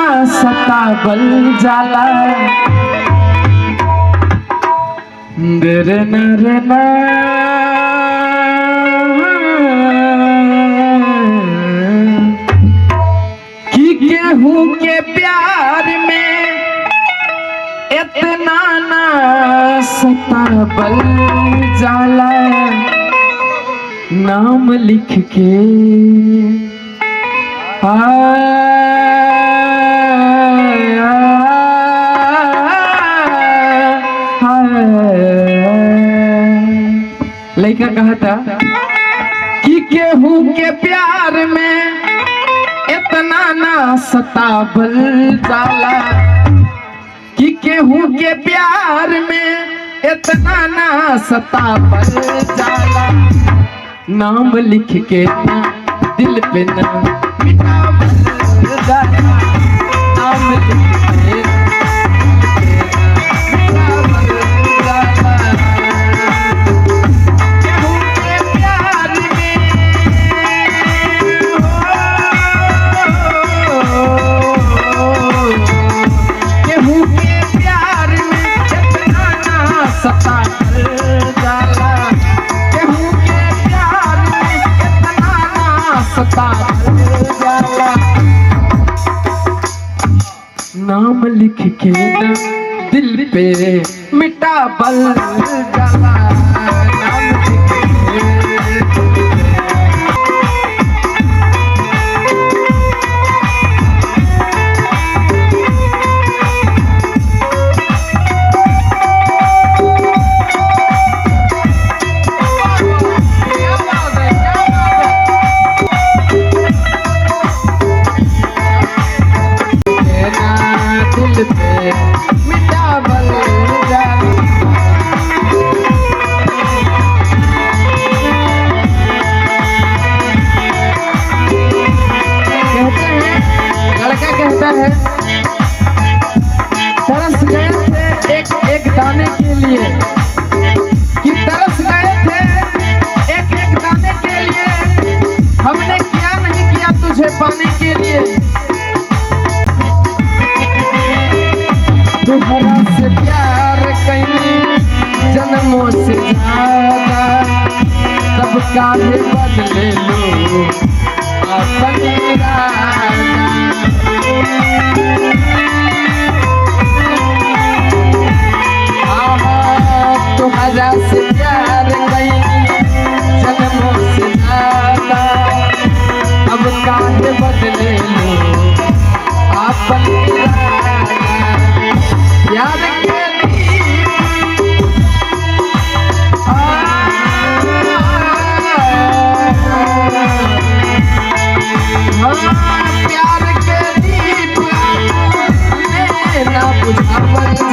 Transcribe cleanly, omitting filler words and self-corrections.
सतावल जाला रे ना कि केहू के प्यार में इतना ना सतावल जाला नाम लिख के लड़का कहा था कि केहू के प्यार में इतना ना सतावल जाला कि केहू के प्यार में इतना ना सतावल जाला नाम लिख के ना दिल पे ना मिटावल जाला नाम लिख के नाम लिख के ना दिल पे मिटावल जाला नाम लिख मिटावल जाला कहते हैं लड़का कहता है तरस गए थे एक दाने के लिए कि तरस गए थे एक दाने के लिए हमने क्या नहीं किया तुझे पाने के लिए तुम्हारा से प्यार कहीं जन्मों से ज्यादा तब काहे बदले लो अपन इरादा तुम्हारा से प्यार कहीं जन्मों से ज्यादा तब काहे बदले लो अपन इरादा याद के प्यार के दीप ना बुझावल